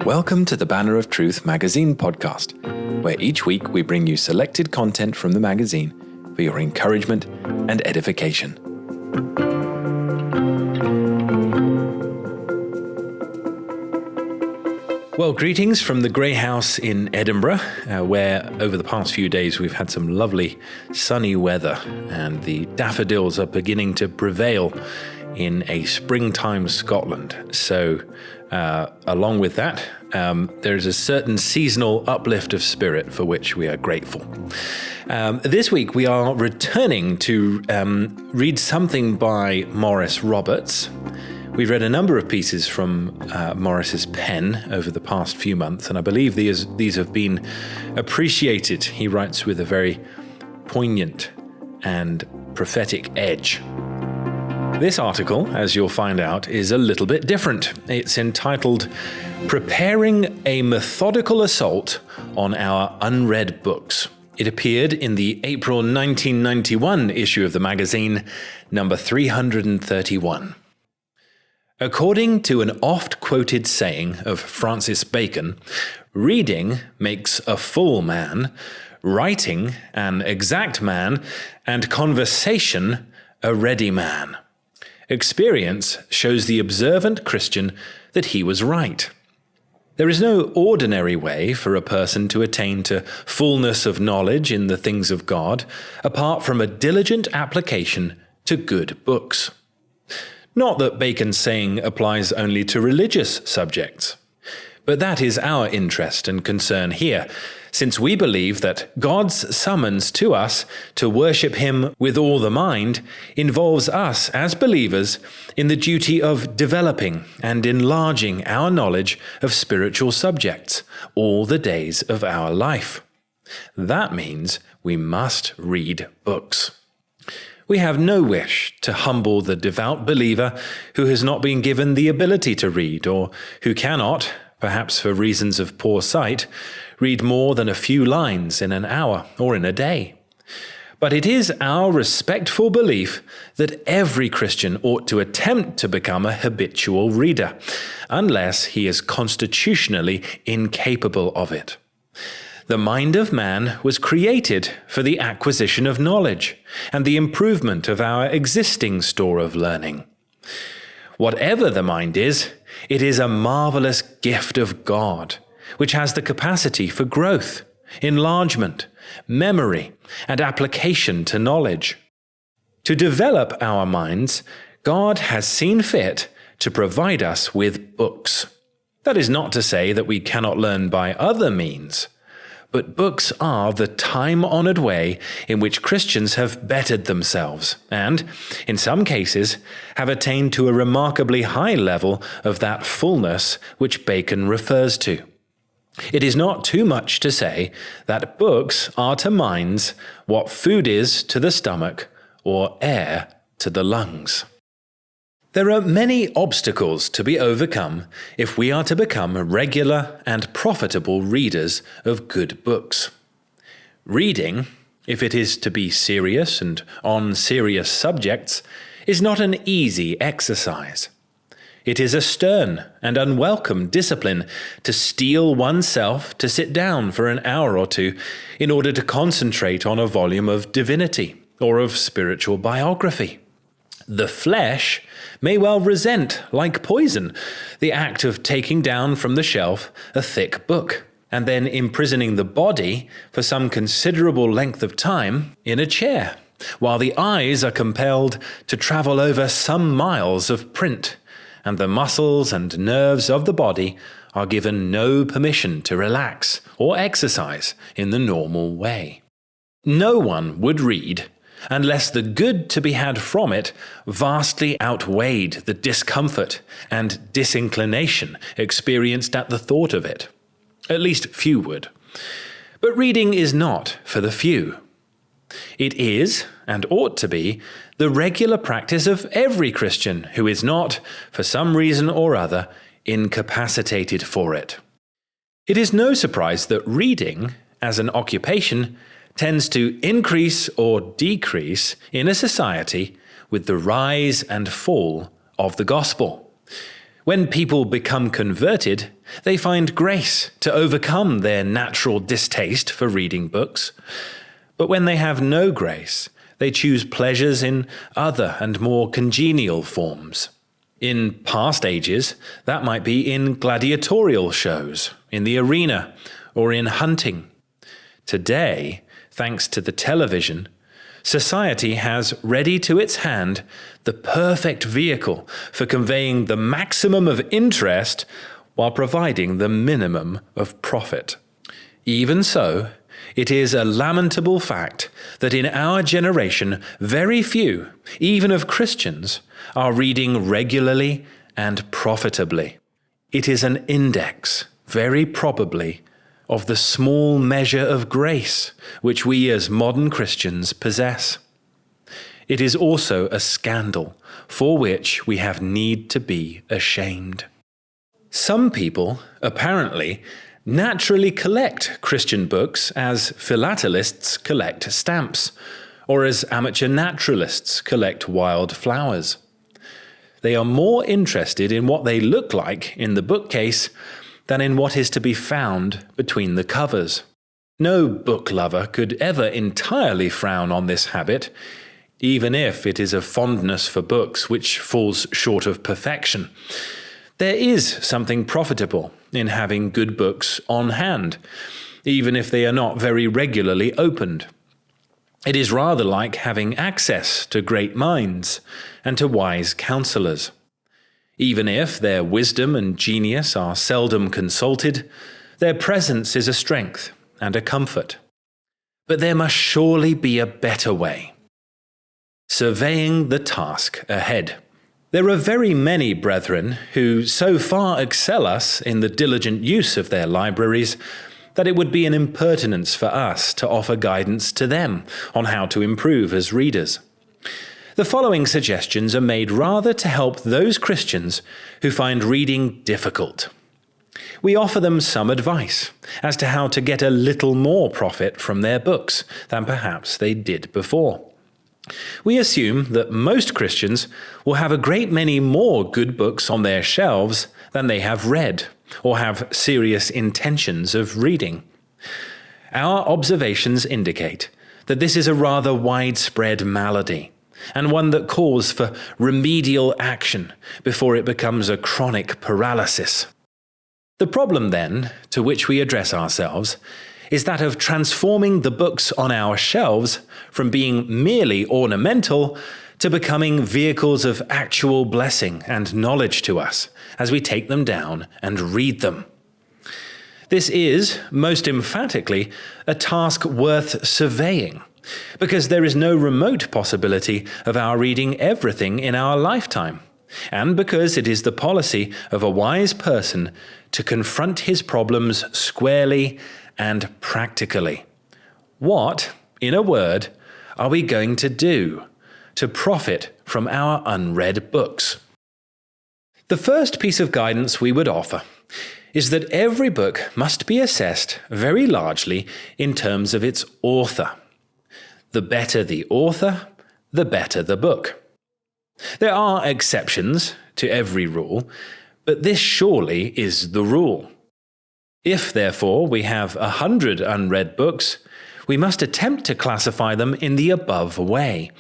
Welcome to the Banner of Truth magazine podcast, where each week we bring you selected content from the magazine for your encouragement and edification. Well, greetings from the Grey House in Edinburgh, where over the past few days we've had some lovely sunny weather and the daffodils are beginning to prevail in a springtime Scotland. So along with that, there's a certain seasonal uplift of spirit for which we are grateful. This week we are returning to read something by Maurice Roberts. We've read a number of pieces from Maurice's pen over the past few months, and I believe these have been appreciated. He writes with a very poignant and prophetic edge. This article, as you'll find out, is a little bit different. It's entitled, "Preparing a Methodical Assault on Our Unread Books." It appeared in the April 1991 issue of the magazine, number 331. According to an oft-quoted saying of Francis Bacon, reading makes a full man, writing an exact man, and conversation a ready man. Experience shows the observant Christian that he was right. There is no ordinary way for a person to attain to fullness of knowledge in the things of God, apart from a diligent application to good books. Not that Bacon's saying applies only to religious subjects, but that is our interest and concern here, since we believe that God's summons to us to worship Him with all the mind involves us as believers in the duty of developing and enlarging our knowledge of spiritual subjects all the days of our life. That means we must read books. We have no wish to humble the devout believer who has not been given the ability to read, or who cannot, perhaps for reasons of poor sight, read more than a few lines in an hour or in a day. But it is our respectful belief that every Christian ought to attempt to become a habitual reader, unless he is constitutionally incapable of it. The mind of man was created for the acquisition of knowledge and the improvement of our existing store of learning. Whatever the mind is, it is a marvelous gift of God, which has the capacity for growth, enlargement, memory, and application to knowledge. To develop our minds, God has seen fit to provide us with books. That is not to say that we cannot learn by other means. But books are the time-honored way in which Christians have bettered themselves and, in some cases, have attained to a remarkably high level of that fullness which Bacon refers to. It is not too much to say that books are to minds what food is to the stomach or air to the lungs. There are many obstacles to be overcome if we are to become regular and profitable readers of good books. Reading, if it is to be serious and on serious subjects, is not an easy exercise. It is a stern and unwelcome discipline to steel oneself to sit down for an hour or two in order to concentrate on a volume of divinity or of spiritual biography. The flesh may well resent, like poison, the act of taking down from the shelf a thick book, and then imprisoning the body for some considerable length of time in a chair, while the eyes are compelled to travel over some miles of print, and the muscles and nerves of the body are given no permission to relax or exercise in the normal way. No one would read unless the good to be had from it vastly outweighed the discomfort and disinclination experienced at the thought of it. At least few would. But reading is not for the few. It is, and ought to be, the regular practice of every Christian who is not, for some reason or other, incapacitated for it. It is no surprise that reading, as an occupation, tends to increase or decrease in a society with the rise and fall of the gospel. When people become converted, they find grace to overcome their natural distaste for reading books. But when they have no grace, they choose pleasures in other and more congenial forms. In past ages, that might be in gladiatorial shows, in the arena, or in hunting. Today, thanks to the television, society has ready to its hand the perfect vehicle for conveying the maximum of interest while providing the minimum of profit. Even so, it is a lamentable fact that in our generation, very few, even of Christians, are reading regularly and profitably. It is an index, very probably, of the small measure of grace which we as modern Christians possess. It is also a scandal for which we have need to be ashamed. Some people, apparently, naturally collect Christian books as philatelists collect stamps, or as amateur naturalists collect wild flowers. They are more interested in what they look like in the bookcase than in what is to be found between the covers. No book lover could ever entirely frown on this habit, even if it is a fondness for books which falls short of perfection. There is something profitable in having good books on hand, even if they are not very regularly opened. It is rather like having access to great minds and to wise counselors. Even if their wisdom and genius are seldom consulted, their presence is a strength and a comfort. But there must surely be a better way. Surveying the task ahead. There are very many brethren who so far excel us in the diligent use of their libraries that it would be an impertinence for us to offer guidance to them on how to improve as readers. The following suggestions are made rather to help those Christians who find reading difficult. We offer them some advice as to how to get a little more profit from their books than perhaps they did before. We assume that most Christians will have a great many more good books on their shelves than they have read or have serious intentions of reading. Our observations indicate that this is a rather widespread malady, and one that calls for remedial action before it becomes a chronic paralysis. The problem, then, to which we address ourselves is that of transforming the books on our shelves from being merely ornamental to becoming vehicles of actual blessing and knowledge to us as we take them down and read them. This is, most emphatically, a task worth surveying, because there is no remote possibility of our reading everything in our lifetime, and because it is the policy of a wise person to confront his problems squarely and practically. What, in a word, are we going to do to profit from our unread books? The first piece of guidance we would offer is that every book must be assessed very largely in terms of its author. The better the author, the better the book. There are exceptions to every rule, but this surely is the rule. If, therefore, we have 100 unread books, we must attempt to classify them in the above way,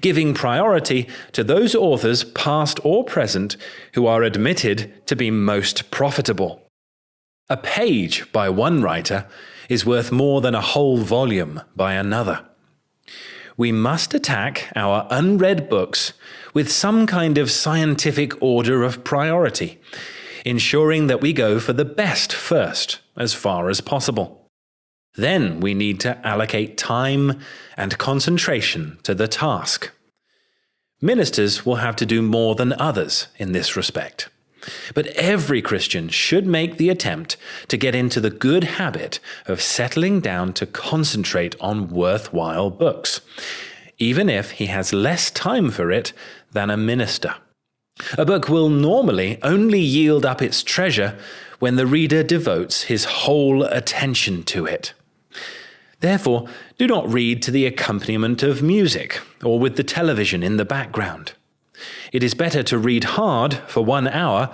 giving priority to those authors, past or present, who are admitted to be most profitable. A page by one writer is worth more than a whole volume by another. We must attack our unread books with some kind of scientific order of priority, ensuring that we go for the best first, as far as possible. Then we need to allocate time and concentration to the task. Ministers will have to do more than others in this respect. But every Christian should make the attempt to get into the good habit of settling down to concentrate on worthwhile books, even if he has less time for it than a minister. A book will normally only yield up its treasure when the reader devotes his whole attention to it. Therefore, do not read to the accompaniment of music or with the television in the background. It is better to read hard for 1 hour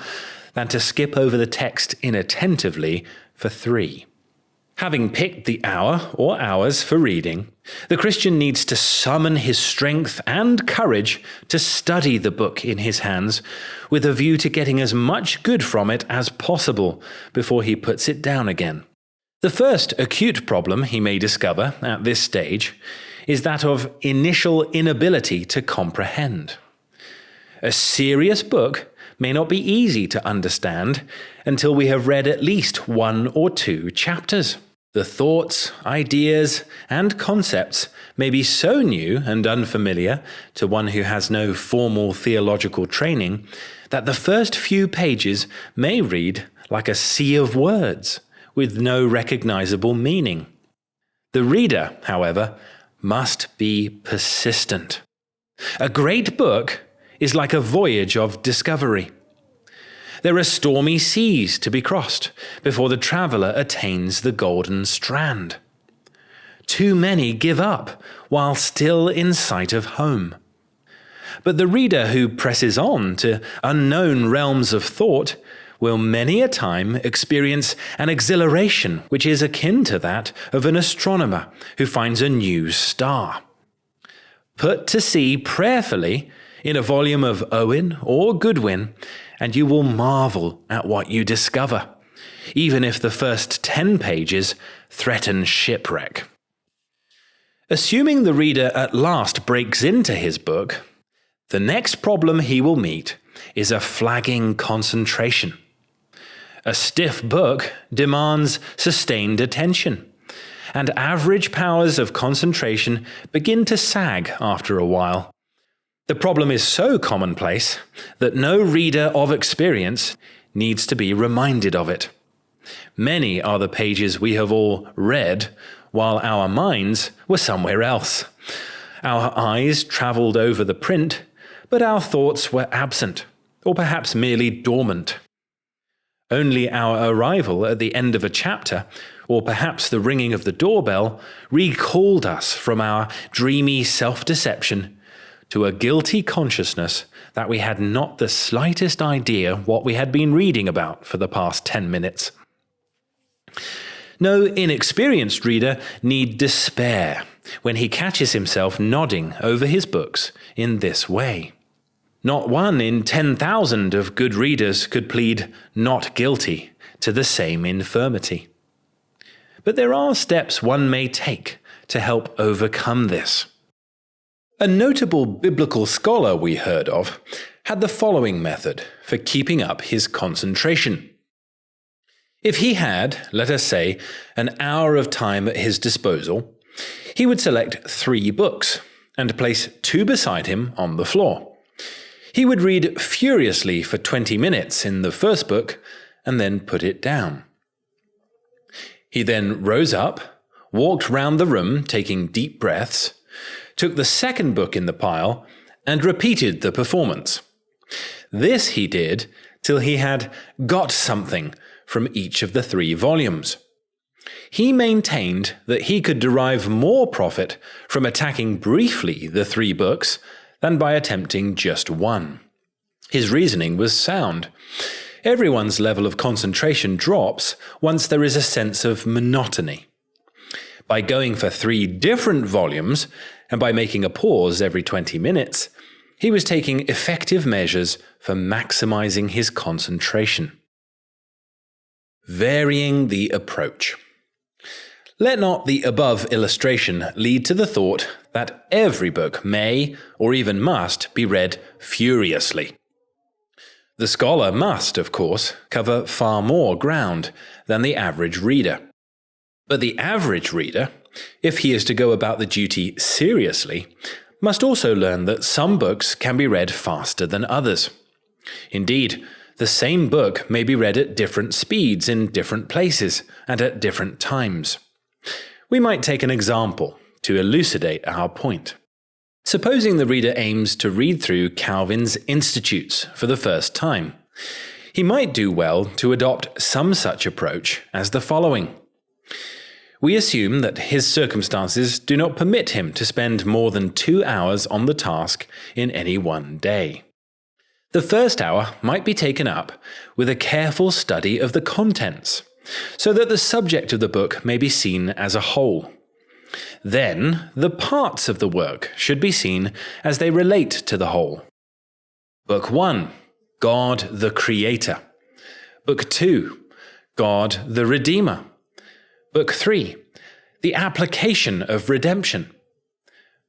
than to skip over the text inattentively for 3. Having picked the hour or hours for reading, the Christian needs to summon his strength and courage to study the book in his hands with a view to getting as much good from it as possible before he puts it down again. The first acute problem he may discover at this stage is that of initial inability to comprehend. A serious book may not be easy to understand until we have read at least 1 or 2 chapters. The thoughts, ideas, and concepts may be so new and unfamiliar to one who has no formal theological training that the first few pages may read like a sea of words with no recognizable meaning. The reader, however, must be persistent. A great book is like a voyage of discovery. There are stormy seas to be crossed before the traveller attains the golden strand. Too many give up while still in sight of home. But the reader who presses on to unknown realms of thought will many a time experience an exhilaration which is akin to that of an astronomer who finds a new star. Put to sea prayerfully in a volume of Owen or Goodwin, and you will marvel at what you discover, even if the first 10 pages threaten shipwreck. Assuming the reader at last breaks into his book, the next problem he will meet is a flagging concentration. A stiff book demands sustained attention, and average powers of concentration begin to sag after a while. The problem is so commonplace that no reader of experience needs to be reminded of it. Many are the pages we have all read while our minds were somewhere else. Our eyes travelled over the print, but our thoughts were absent, or perhaps merely dormant. Only our arrival at the end of a chapter, or perhaps the ringing of the doorbell, recalled us from our dreamy self-deception to a guilty consciousness that we had not the slightest idea what we had been reading about for the past 10 minutes. No inexperienced reader need despair when he catches himself nodding over his books in this way. Not 1 in 10,000 of good readers could plead not guilty to the same infirmity. But there are steps one may take to help overcome this. A notable biblical scholar we heard of had the following method for keeping up his concentration. If he had, let us say, an hour of time at his disposal, he would select 3 books and place 2 beside him on the floor. He would read furiously for 20 minutes in the first book and then put it down. He then rose up, walked round the room taking deep breaths, took the second book in the pile, and repeated the performance. This he did till he had got something from each of the 3 volumes. He maintained that he could derive more profit from attacking briefly the 3 books than by attempting just 1. His reasoning was sound. Everyone's level of concentration drops once there is a sense of monotony. By going for 3 different volumes, and by making a pause every 20 minutes, he was taking effective measures for maximizing his concentration. Varying the approach. Let not the above illustration lead to the thought that every book may, or even must, be read furiously. The scholar must, of course, cover far more ground than the average reader. But the average reader, if he is to go about the duty seriously, must also learn that some books can be read faster than others. Indeed, the same book may be read at different speeds in different places and at different times. We might take an example to elucidate our point. Supposing the reader aims to read through Calvin's Institutes for the first time, he might do well to adopt some such approach as the following. We assume that his circumstances do not permit him to spend more than 2 hours on the task in any one day. The first hour might be taken up with a careful study of the contents, so that the subject of the book may be seen as a whole. Then, the parts of the work should be seen as they relate to the whole. Book 1, God the Creator. Book 2, God the Redeemer. Book 3, the application of redemption.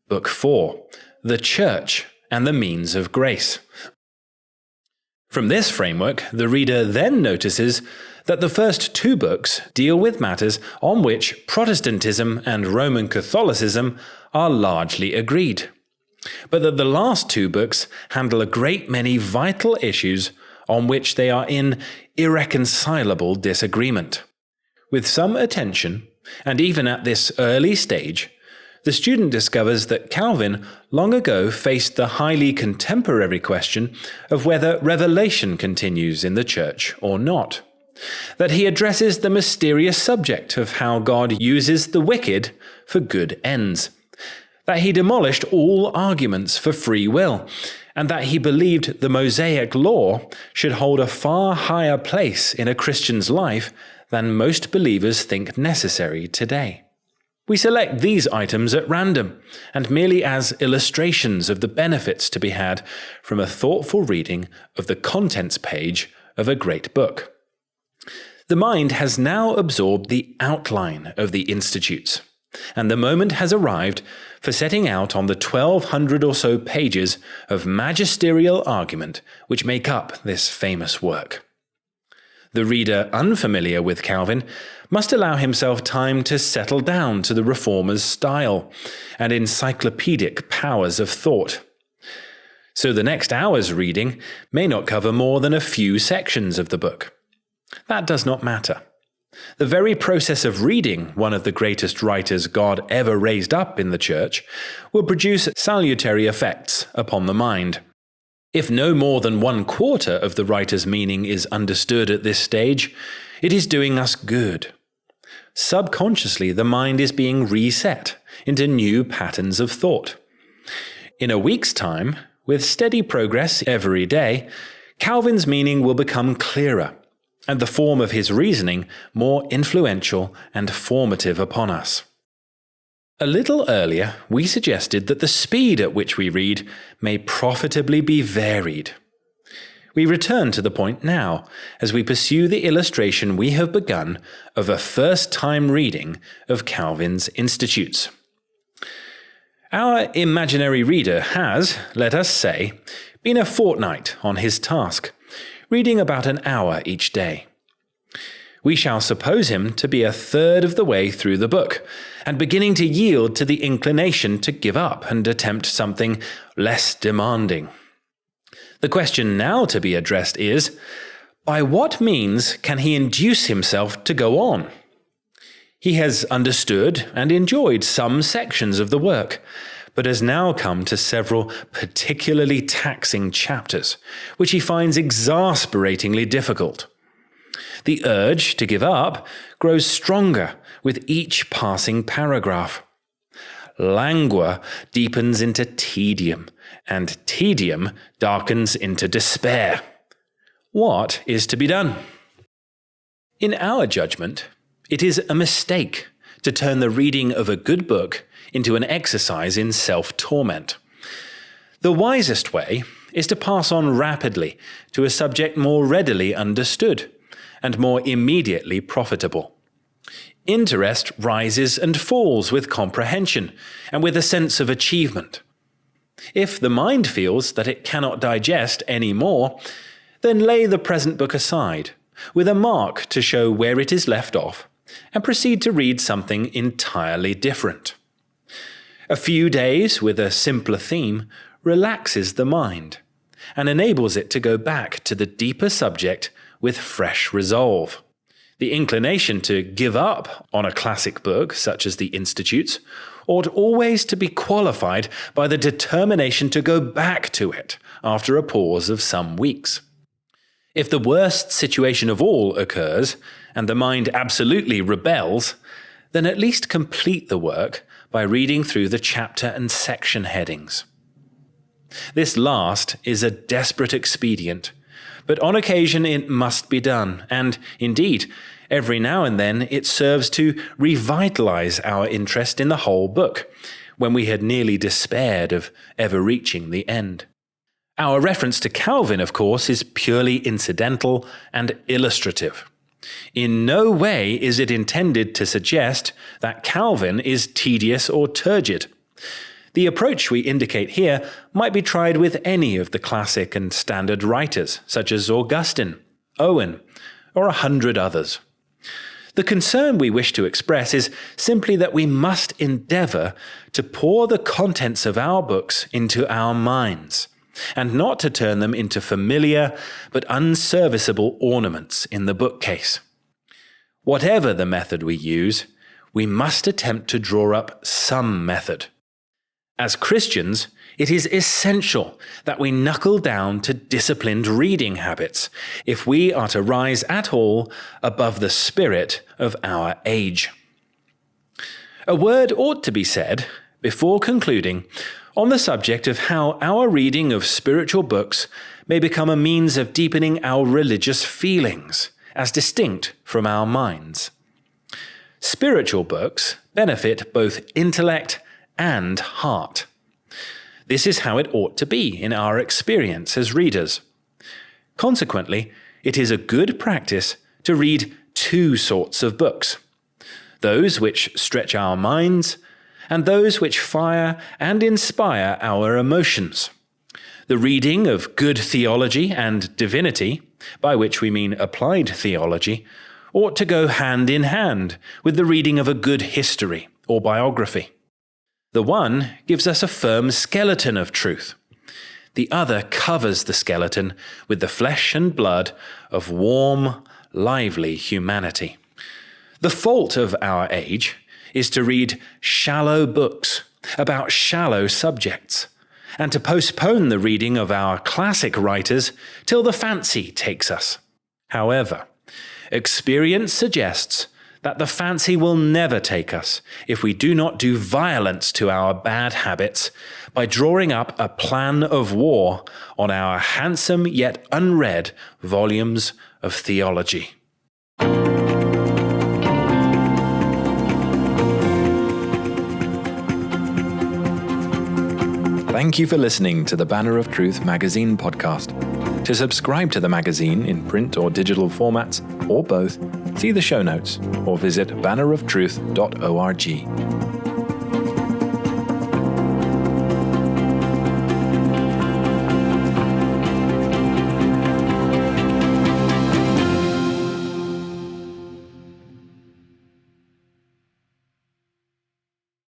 Book 4, the Church and the means of grace. From this framework, the reader then notices that the first 2 books deal with matters on which Protestantism and Roman Catholicism are largely agreed, but that the last 2 books handle a great many vital issues on which they are in irreconcilable disagreement. With some attention, and even at this early stage, the student discovers that Calvin long ago faced the highly contemporary question of whether revelation continues in the Church or not. That he addresses the mysterious subject of how God uses the wicked for good ends. That he demolished all arguments for free will, and that he believed the Mosaic law should hold a far higher place in a Christian's life than most believers think necessary today. We select these items at random, and merely as illustrations of the benefits to be had from a thoughtful reading of the contents page of a great book. The mind has now absorbed the outline of the Institutes, and the moment has arrived for setting out on the 1,200 or so pages of magisterial argument which make up this famous work. The reader unfamiliar with Calvin must allow himself time to settle down to the Reformer's style and encyclopedic powers of thought. So the next hour's reading may not cover more than a few sections of the book. That does not matter. The very process of reading one of the greatest writers God ever raised up in the Church will produce salutary effects upon the mind. If no more than 1/4 of the writer's meaning is understood at this stage, it is doing us good. Subconsciously, the mind is being reset into new patterns of thought. In a week's time, with steady progress every day, Calvin's meaning will become clearer, and the form of his reasoning more influential and formative upon us. A little earlier, we suggested that the speed at which we read may profitably be varied. We return to the point now, as we pursue the illustration we have begun of a first-time reading of Calvin's Institutes. Our imaginary reader has, let us say, been a fortnight on his task, reading about an hour each day. We shall suppose him to be a third of the way through the book, and beginning to yield to the inclination to give up and attempt something less demanding. The question now to be addressed is, by what means can he induce himself to go on? He has understood and enjoyed some sections of the work, but has now come to several particularly taxing chapters, which he finds exasperatingly difficult. The urge to give up grows stronger with each passing paragraph. Languor deepens into tedium, and tedium darkens into despair. What is to be done? In our judgment, it is a mistake to turn the reading of a good book into an exercise in self-torment. The wisest way is to pass on rapidly to a subject more readily understood and more immediately profitable. Interest rises and falls with comprehension and with a sense of achievement. If the mind feels that it cannot digest any more, then lay the present book aside, with a mark to show where it is left off, and proceed to read something entirely different. A few days with a simpler theme relaxes the mind, and enables it to go back to the deeper subject with fresh resolve. The inclination to give up on a classic book, such as the Institutes, ought always to be qualified by the determination to go back to it after a pause of some weeks. If the worst situation of all occurs, and the mind absolutely rebels, then at least complete the work by reading through the chapter and section headings. This last is a desperate expedient, but on occasion it must be done, and indeed, every now and then it serves to revitalize our interest in the whole book, when we had nearly despaired of ever reaching the end. Our reference to Calvin, of course, is purely incidental and illustrative. In no way is it intended to suggest that Calvin is tedious or turgid. The approach we indicate here might be tried with any of the classic and standard writers, such as Augustine, Owen, or 100 others. The concern we wish to express is simply that we must endeavor to pour the contents of our books into our minds, and not to turn them into familiar but unserviceable ornaments in the bookcase. Whatever the method we use, we must attempt to draw up some method. As Christians, it is essential that we knuckle down to disciplined reading habits if we are to rise at all above the spirit of our age. A word ought to be said, before concluding, on the subject of how our reading of spiritual books may become a means of deepening our religious feelings, as distinct from our minds. Spiritual books benefit both intellect and heart. This is how it ought to be in our experience as readers. Consequently, it is a good practice to read two sorts of books: those which stretch our minds, and those which fire and inspire our emotions. The reading of good theology and divinity, by which we mean applied theology, ought to go hand in hand with the reading of a good history or biography. The one gives us a firm skeleton of truth. The other covers the skeleton with the flesh and blood of warm, lively humanity. The fault of our age is to read shallow books about shallow subjects, and to postpone the reading of our classic writers till the fancy takes us. However, experience suggests that the fancy will never take us if we do not do violence to our bad habits by drawing up a plan of war on our handsome yet unread volumes of theology. Thank you for listening to the Banner of Truth magazine podcast. To subscribe to the magazine in print or digital formats, or both, see the show notes or visit banneroftruth.org.